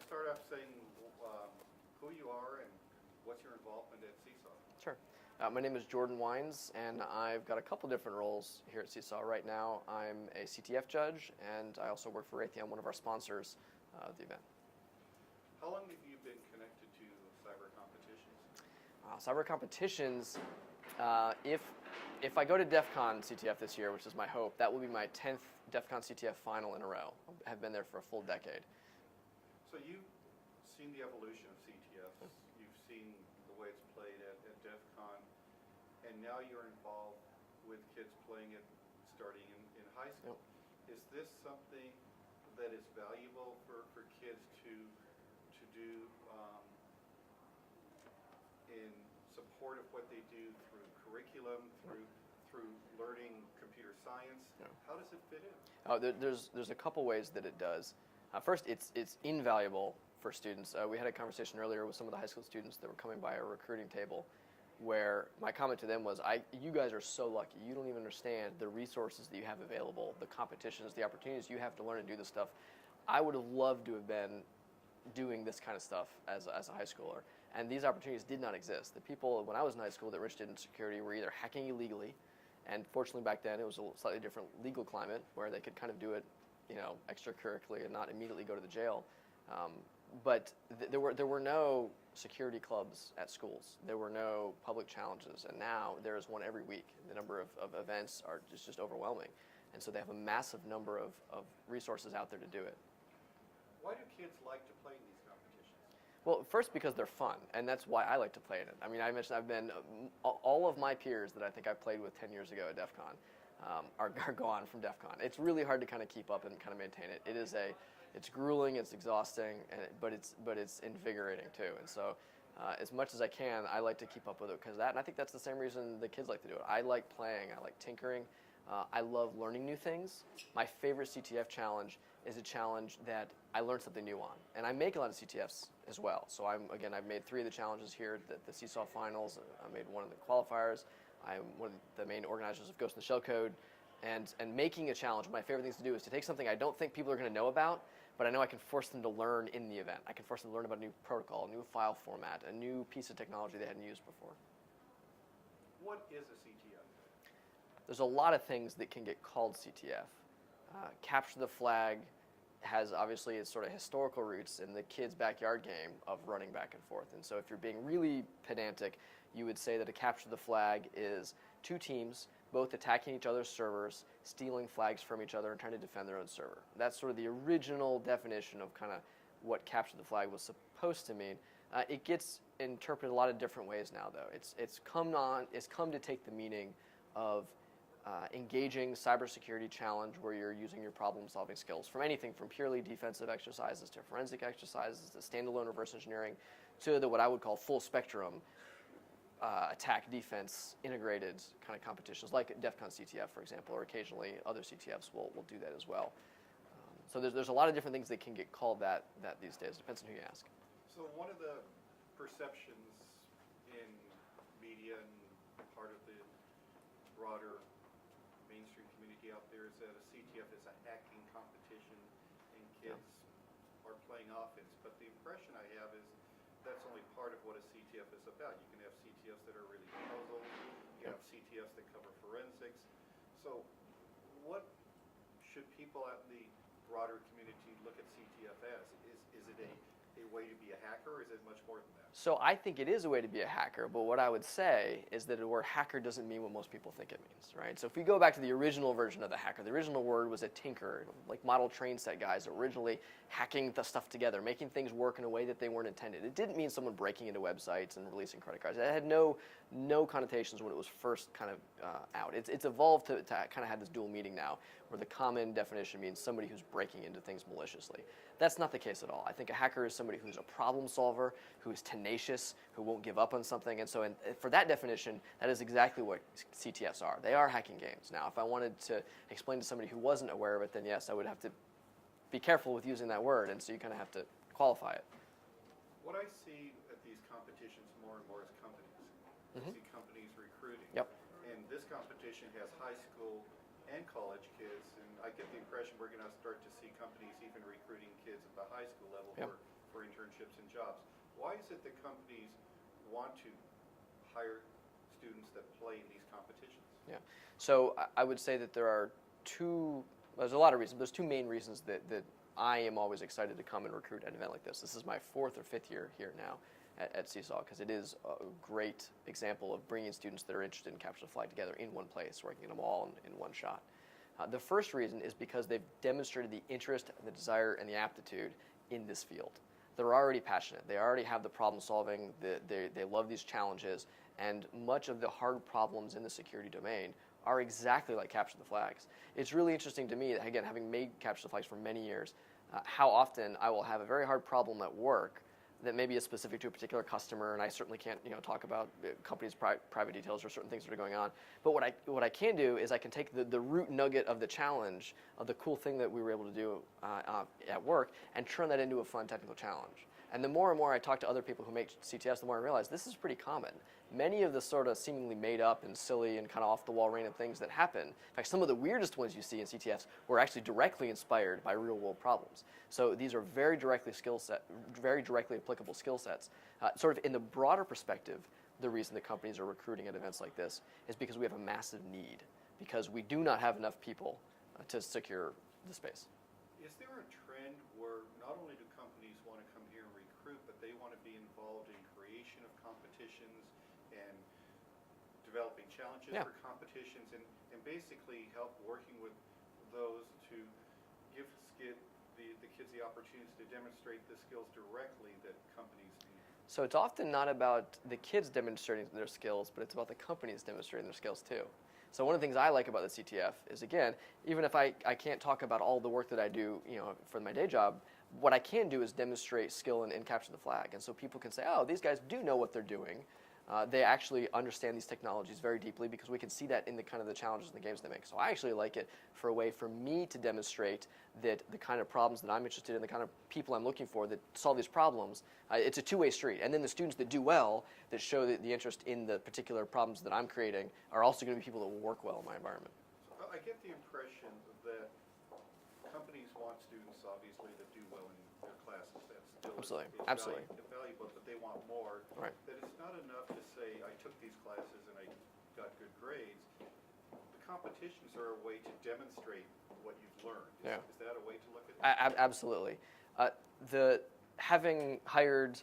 start off saying who you are and what's your involvement at Seesaw? Sure. My name is Jordan Wines, and I've got a couple different roles here at Seesaw. Right now, I'm a CTF judge, and I also work for Raytheon, one of our sponsors of the event. How long have you been connected to cyber competitions? Cyber competitions, if I go to DEF CON CTF this year, which is my hope, that will be my 10th DEF CON CTF final in a row. I have been there for a full decade. So you've seen the evolution of CTFs. You've seen the way it's played at DEF CON, and now you're involved with kids playing it starting in high school. Yep. Is this something that is valuable for kids to do in support of what they do through curriculum, through learning computer science? Yeah. How does it fit in? There's a couple ways that it does. First, it's invaluable for students. We had a conversation earlier with some of the high school students that were coming by our recruiting table, where my comment to them was, you guys are so lucky. You don't even understand the resources that you have available, the competitions, the opportunities you have to learn and do this stuff. I would have loved to have been doing this kind of stuff as a high schooler, and these opportunities did not exist. The people, when I was in high school, that were interested in security were either hacking illegally, and fortunately back then it was a slightly different legal climate where they could kind of do it, extracurricularly and not immediately go to the jail. But there were no security clubs at schools. There were no public challenges, and now there is one every week. The number of events are just overwhelming, and so they have a massive number of resources out there to do it. Why do kids like to play in these competitions? Well, first because they're fun, and that's why I like to play in it. I mean, I mentioned I've been, all of my peers that I think I played with 10 years ago at DEF CON are gone from DEF CON. It's really hard to kind of keep up and kind of maintain it. It's grueling, it's exhausting, but it's invigorating too. And so as much as I can, I like to keep up with it because of that, and I think that's the same reason the kids like to do it. I like playing, I like tinkering, I love learning new things. My favorite CTF challenge is a challenge that I learned something new on. And I make a lot of CTFs as well. So I've made 3 of the challenges here at the Seesaw Finals. I made one of the qualifiers. I'm one of the main organizers of Ghost in the Shell Code. And making a challenge, my favorite things to do is to take something I don't think people are going to know about, but I know I can force them to learn in the event. I can force them to learn about a new protocol, a new file format, a new piece of technology they hadn't used before. What is a CTF? There's a lot of things that can get called CTF. Capture the flag has obviously its sort of historical roots in the kids' backyard game of running back and forth. And so if you're being really pedantic, you would say that a capture the flag is 2 teams, both attacking each other's servers, stealing flags from each other, and trying to defend their own server. That's sort of the original definition of kind of what capture the flag was supposed to mean. It gets interpreted a lot of different ways now, though. It's come to take the meaning of engaging cybersecurity challenge where you're using your problem-solving skills from anything from purely defensive exercises to forensic exercises to standalone reverse engineering to what I would call full spectrum attack, defense, integrated kind of competitions like DEF CON CTF, for example, or occasionally other CTFs will do that as well. So there's a lot of different things that can get called that these days. Depends on who you ask. So one of the perceptions in media and part of the broader mainstream community out there is that a CTF is a hacking competition and kids are playing offense. But the impression I have is that's only part of what a CTF is about. You can have CTFs that are really puzzles. You can have CTFs that cover forensics. So what should people out in the broader community look at CTF as? Is it a way to be a hacker, or is it much more than that? So I think it is a way to be a hacker, but what I would say is that the word hacker doesn't mean what most people think it means, right? So if we go back to the original version of the hacker, the original word was a tinker, like model train set guys originally hacking the stuff together, making things work in a way that they weren't intended. It didn't mean someone breaking into websites and releasing credit cards. It had no connotations when it was first kind of out. It's evolved to kind of have this dual meaning now, where the common definition means somebody who's breaking into things maliciously. That's not the case at all. I think a hacker is somebody who's a problem solver, who is tenacious, who won't give up on something. And so for that definition, that is exactly what CTFs are. They are hacking games. Now, if I wanted to explain to somebody who wasn't aware of it, then yes, I would have to be careful with using that word, and so you kind of have to qualify it. What I see at these competitions more and more is companies. I see companies recruiting. Yep. And this competition has high school and college kids, and I get the impression we're going to start to see companies even recruiting kids at the high school level for internships and jobs. Why is it that companies want to hire students that play in these competitions? Yeah. So I would say that there's a lot of reasons. There's two main reasons that I am always excited to come and recruit at an event like this. This is my 4th or 5th year here now at Seesaw, because it is a great example of bringing students that are interested in capture the flag together in one place, where I can get them all in one shot. The first reason is because they've demonstrated the interest, the desire, and the aptitude in this field. They're already passionate. They already have the problem solving. They love these challenges, and much of the hard problems in the security domain are exactly like capture the flags. It's really interesting to me, again, having made capture the flags for many years, how often I will have a very hard problem at work that maybe is specific to a particular customer, and I certainly can't talk about companies' private details or certain things that are going on. But what I can do is I can take the root nugget of the challenge, of the cool thing that we were able to do at work, and turn that into a fun technical challenge. And the more and more I talk to other people who make CTFs, the more I realize this is pretty common. Many of the sort of seemingly made up and silly and kind of off-the-wall random things that happen, in fact, some of the weirdest ones you see in CTFs were actually directly inspired by real-world problems. So these are very directly applicable skill sets. Sort of in the broader perspective, the reason that companies are recruiting at events like this is because we have a massive need, because we do not have enough people to secure the space. Is there a trend where not only do companies want to come here and recruit, but they want to be involved in creation of competitions and developing challenges for competitions, and basically help working with those to give the kids the opportunities to demonstrate the skills directly that companies need? So it's often not about the kids demonstrating their skills, but it's about the companies demonstrating their skills too. So one of the things I like about the CTF is, again, even if I can't talk about all the work that I do for my day job, what I can do is demonstrate skill in capture the flag. And so people can say, oh, these guys do know what they're doing. They actually understand these technologies very deeply, because we can see that in the kind of the challenges and the games they make. So I actually like it for a way for me to demonstrate that the kind of problems that I'm interested in, the kind of people I'm looking for that solve these problems, it's a two-way street. And then the students that do well, that show the interest in the particular problems that I'm creating, are also going to be people that will work well in my environment. So I get the impression that companies want students, obviously, that do well in their classes. That still Absolutely. is valuable, but they want more. Right. That it's not enough to say, I took these classes and I got good grades. The competitions are a way to demonstrate what you've learned. Is that a way to look at it? Absolutely. Having hired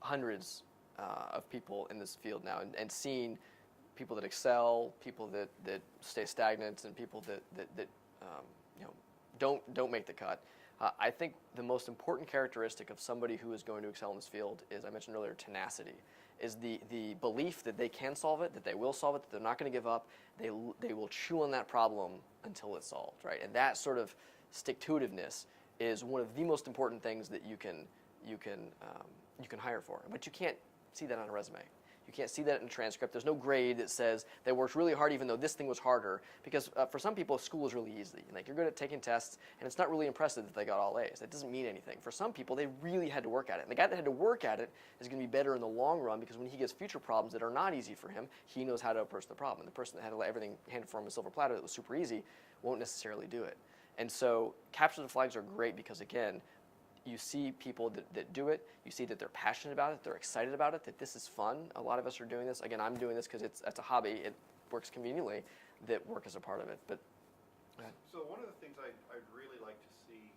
hundreds of people in this field now, and seeing people that excel, people that stay stagnant, and people that don't make the cut, I think the most important characteristic of somebody who is going to excel in this field is, I mentioned earlier, tenacity. Is the belief that they can solve it, that they will solve it, that they're not going to give up. They will chew on that problem until it's solved, right? And that sort of stick-to-itiveness is one of the most important things that you can hire for. But you can't see that on a resume. You can't see that in a transcript. There's no grade that says they worked really hard even though this thing was harder. Because for some people, school is really easy. Like, you're good at taking tests, and it's not really impressive that they got all A's. That doesn't mean anything. For some people, they really had to work at it. And the guy that had to work at it is going to be better in the long run, because when he gets future problems that are not easy for him, he knows how to approach the problem. And the person that had to let everything handed for him a silver platter that was super easy won't necessarily do it. And so capture the flags are great because, again, you see people that do it. You see that they're passionate about it, they're excited about it, that this is fun. A lot of us are doing this. Again, I'm doing this because it's a hobby. It works conveniently. That work is a part of it. But so one of the things I'd really like to see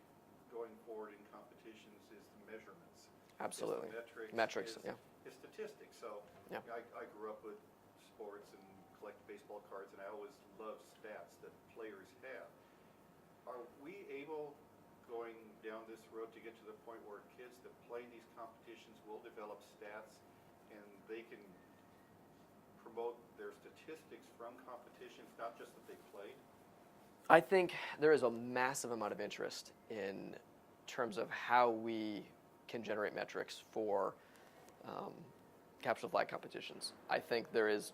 going forward in competitions is the measurements. Absolutely. Metrics. Yeah. Is statistics. So yeah. I grew up with sports and collected baseball cards, and I always loved stats that players have. Are we able, going down this road, to get to the point where kids that play in these competitions will develop stats and they can promote their statistics from competitions, not just that they played? I think there is a massive amount of interest in terms of how we can generate metrics for capture the flag competitions. I think there is,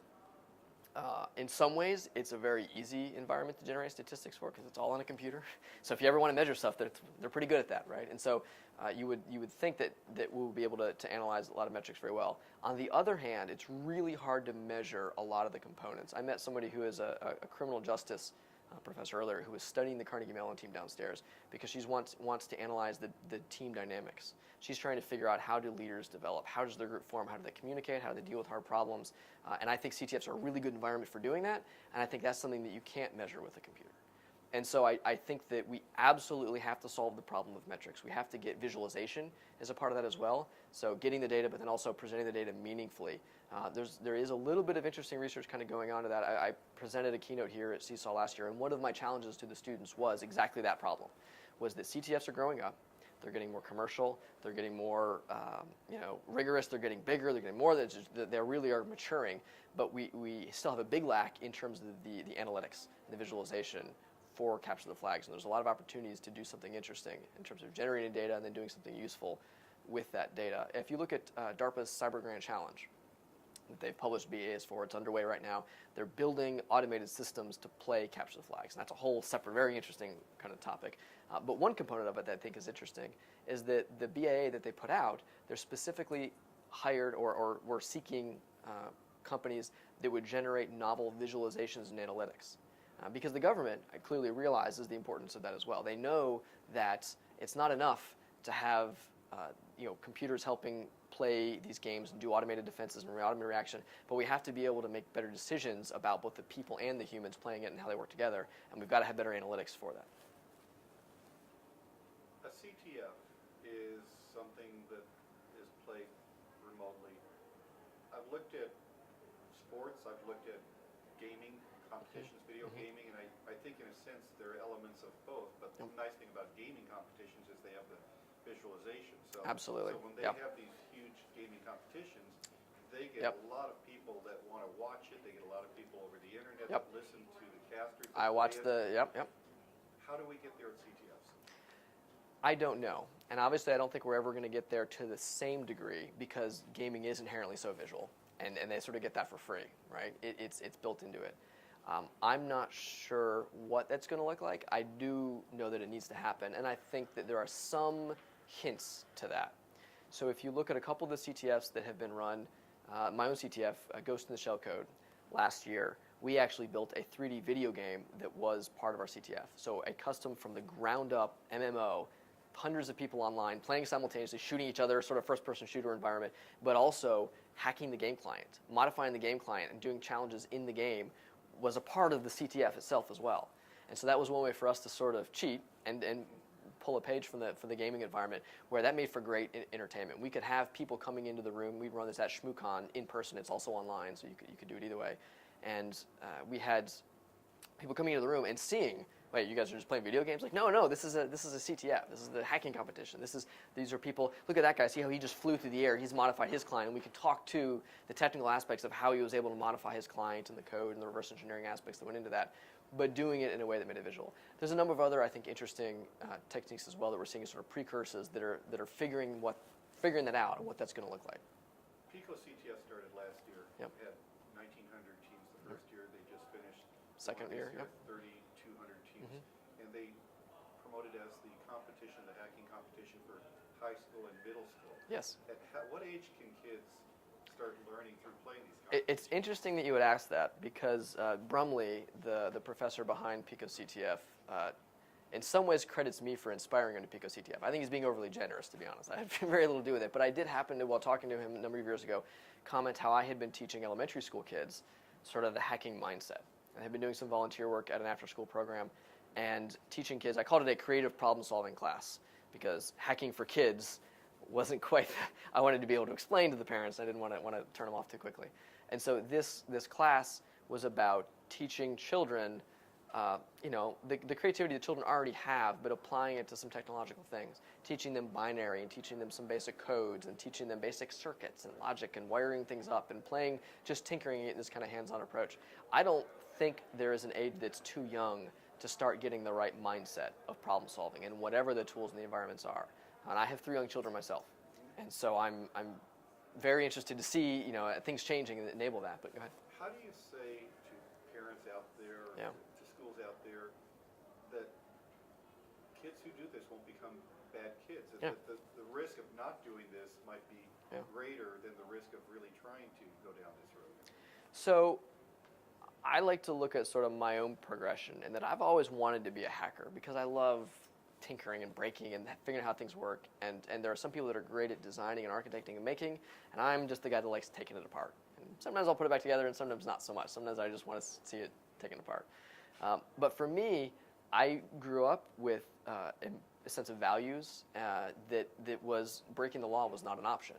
in some ways, it's a very easy environment to generate statistics for, because it's all on a computer. So if you ever want to measure stuff, they're pretty good at that, right? And so you would think that we'll be able to analyze a lot of metrics very well. On the other hand, it's really hard to measure a lot of the components. I met somebody who is a criminal justice professor earlier, who was studying the Carnegie Mellon team downstairs because she wants to analyze the team dynamics. She's trying to figure out, how do leaders develop? How does their group form? How do they communicate? How do they deal with hard problems? And I think CTFs are a really good environment for doing that, and I think that's something that you can't measure with a computer. And so I think that we absolutely have to solve the problem of metrics. We have to get visualization as a part of that as well. So getting the data, but then also presenting the data meaningfully. There is a little bit of interesting research kind of going on to that. I presented a keynote here at Seesaw last year, and one of my challenges to the students was exactly that problem, was that CTFs are growing up. They're getting more commercial. They're getting more rigorous. They're getting bigger. They're getting more. They really are maturing. But we still have a big lack in terms of the analytics and the visualization for capture the flags. And there's a lot of opportunities to do something interesting in terms of generating data and then doing something useful with that data. If you look at DARPA's Cyber Grand Challenge that they've published BAs for, it's underway right now. They're building automated systems to play capture the flags. And that's a whole separate, very interesting kind of topic. But one component of it that I think is interesting is that the BAA that they put out, they're specifically hired or were seeking companies that would generate novel visualizations and analytics. Because the government clearly realizes the importance of that as well. They know that it's not enough to have computers helping play these games and do automated defenses and automated reaction, but we have to be able to make better decisions about both the people and the humans playing it and how they work together, and we've got to have better analytics for that. A CTF is something that is played remotely. I've looked at sports, I've looked at gaming, competitions, video gaming, and I think in a sense there are elements of both, but the nice thing about gaming competitions is they have the visualization. So, Absolutely. So when they have these huge gaming competitions, they get a lot of people that want to watch it. They get a lot of people over the internet that listen to the casters. I watched How do we get there at CTFs? I don't know. And obviously I don't think we're ever going to get there to the same degree because gaming is inherently so visual. And they sort of get that for free, right? It's built into it. I'm not sure what that's going to look like. I do know that it needs to happen, and I think that there are some hints to that. So if you look at a couple of the CTFs that have been run, my own CTF, Ghost in the Shell Code, last year, we actually built a 3D video game that was part of our CTF. So a custom from the ground up MMO, hundreds of people online playing simultaneously, shooting each other, sort of first-person shooter environment, but also hacking the game client, modifying the game client, and doing challenges in the game was a part of the CTF itself as well. And so that was one way for us to sort of cheat and pull a page from the gaming environment, where that made for great entertainment. We could have people coming into the room. We run this at ShmooCon in person. It's also online, so you could do it either way. And we had people coming into the room and seeing, wait, you guys are just playing video games? Like, no, this is a CTF. This is the hacking competition. These are people. Look at that guy. See how he just flew through the air. He's modified his client, and we could talk to the technical aspects of how he was able to modify his client and the code and the reverse engineering aspects that went into that, but doing it in a way that made it visual. There's a number of other, I think, interesting techniques as well that we're seeing as sort of precursors that are figuring that out and what that's going to look like. Pico CTF started last year. Yep. It had 1,900 teams the first year. They just finished Second year, 3,200 teams. And they promoted as the competition, the hacking competition for high school and middle school. Yes. At what age can kids start learning through playing these competitions? It's interesting that you would ask that because Brumley, the professor behind Pico CTF, in some ways credits me for inspiring him to Pico CTF. I think he's being overly generous, to be honest. I had very little to do with it, but I did happen to, while talking to him a number of years ago, comment how I had been teaching elementary school kids sort of the hacking mindset. I had been doing some volunteer work at an after-school program and teaching kids. I called it a creative problem-solving class because hacking for kids wasn't quite. I wanted to be able to explain to the parents. I didn't want to turn them off too quickly. And so this class was about teaching children, the creativity that children already have, but applying it to some technological things. Teaching them binary and teaching them some basic codes and teaching them basic circuits and logic and wiring things up and just tinkering it in this kind of hands-on approach. I don't think there is an age that's too young to start getting the right mindset of problem solving and whatever the tools and the environments are. And I have 3 young children myself, and so I'm very interested to see things changing and enable that. But go ahead. How do you say to parents out there, to schools out there, that kids who do this won't become bad kids? That the risk of not doing this might be greater than the risk of really trying to go down this road. So I like to look at sort of my own progression, and that I've always wanted to be a hacker because I love tinkering and breaking and figuring out how things work. And there are some people that are great at designing and architecting and making, and I'm just the guy that likes taking it apart. And sometimes I'll put it back together, and sometimes not so much. Sometimes I just want to see it taken apart. But for me, I grew up with a sense of values that was breaking the law was not an option.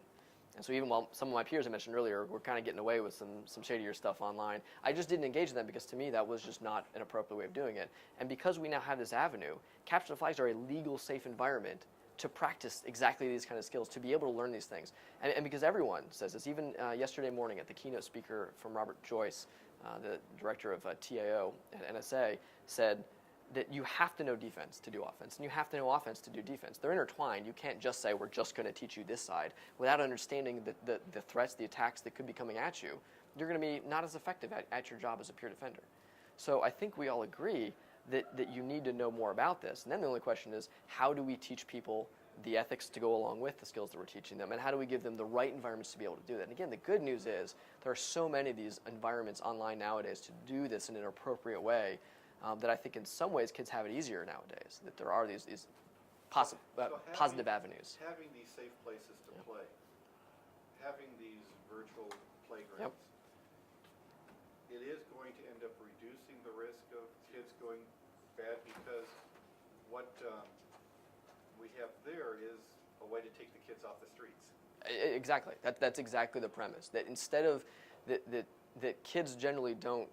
And so even while some of my peers I mentioned earlier were kind of getting away with some shadier stuff online, I just didn't engage in them because to me that was just not an appropriate way of doing it. And because we now have this avenue, capture the flags are a legal, safe environment to practice exactly these kind of skills, to be able to learn these things. And because everyone says this, even yesterday morning at the keynote speaker from Robert Joyce, the director of TAO at NSA, said that you have to know defense to do offense, and you have to know offense to do defense. They're intertwined. You can't just say, we're just going to teach you this side. Without understanding the threats, the attacks that could be coming at you, you're going to be not as effective at your job as a peer defender. So I think we all agree that you need to know more about this. And then the only question is, how do we teach people the ethics to go along with the skills that we're teaching them, and how do we give them the right environments to be able to do that? And again, the good news is there are so many of these environments online nowadays to do this in an appropriate way that I think in some ways kids have it easier nowadays, that there are these positive avenues. Having these safe places to play, having these virtual playgrounds, it is going to end up reducing the risk of kids going bad, because what we have there is a way to take the kids off the streets. Exactly. That's exactly the premise. That instead of that kids generally don't,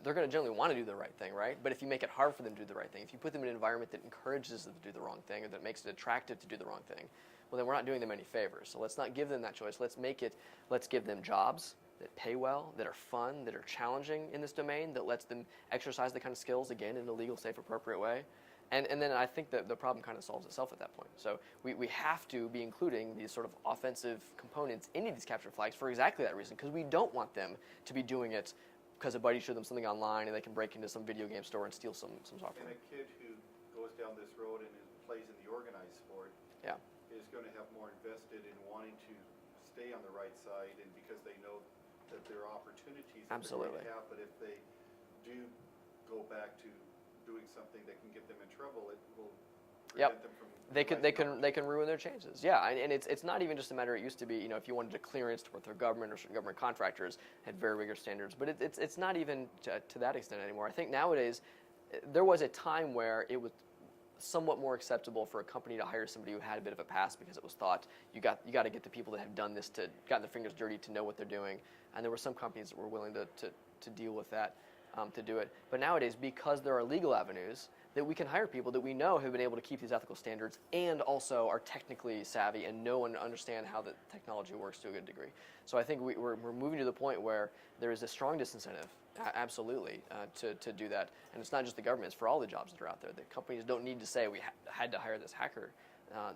they're going to generally want to do the right thing, right? But if you make it hard for them to do the right thing, if you put them in an environment that encourages them to do the wrong thing, or that makes it attractive to do the wrong thing, well, then we're not doing them any favors. So let's not give them that choice. Let's give them jobs that pay well, that are fun, that are challenging in this domain, that lets them exercise the kind of skills, again, in a legal, safe, appropriate way. And then I think that the problem kind of solves itself at that point. So we have to be including these sort of offensive components into these capture flags for exactly that reason, because we don't want them to be doing it because a buddy showed them something online and they can break into some video game store and steal some software. And a kid who goes down this road and plays in the organized sport is going to have more invested in wanting to stay on the right side, and because they know that there are opportunities that they're going to have, but if they do go back to doing something that can get them in trouble, it will prevent them from. They can ruin their chances. Yeah, and it's not even just a matter. It used to be, if you wanted a clearance to work for government, or certain government contractors had very rigorous standards, but it's not even to that extent anymore. I think nowadays there was a time where it was somewhat more acceptable for a company to hire somebody who had a bit of a past, because it was thought you got to get the people that have done this, to gotten their fingers dirty, to know what they're doing, and there were some companies that were willing to deal with that. To do it. But nowadays, because there are legal avenues, that we can hire people that we know have been able to keep these ethical standards and also are technically savvy and know and understand how the technology works to a good degree. So I think we're moving to the point where there is a strong disincentive, absolutely, to do that. And it's not just the government, it's for all the jobs that are out there. The companies don't need to say we had to hire this hacker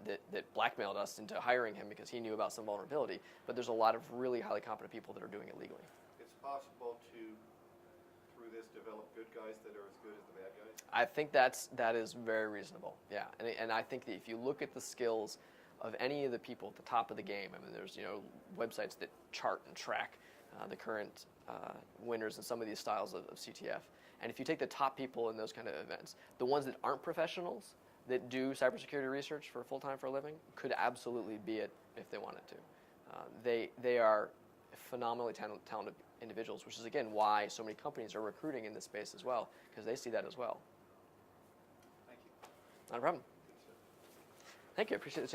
that blackmailed us into hiring him because he knew about some vulnerability. But there's a lot of really highly competent people that are doing it legally. It's possible to, through this, develop good guys that are as good as the bad guys? I think that is very reasonable, yeah. And I think that if you look at the skills of any of the people at the top of the game, I mean, there's websites that chart and track the current winners in some of these styles of CTF. And if you take the top people in those kind of events, the ones that aren't professionals, that do cybersecurity research for full-time for a living, could absolutely be it if they wanted to. They are phenomenally talented individuals, which is, again, why so many companies are recruiting in this space as well, because they see that as well. Thank you. Not a problem. Thank you. I appreciate the chance.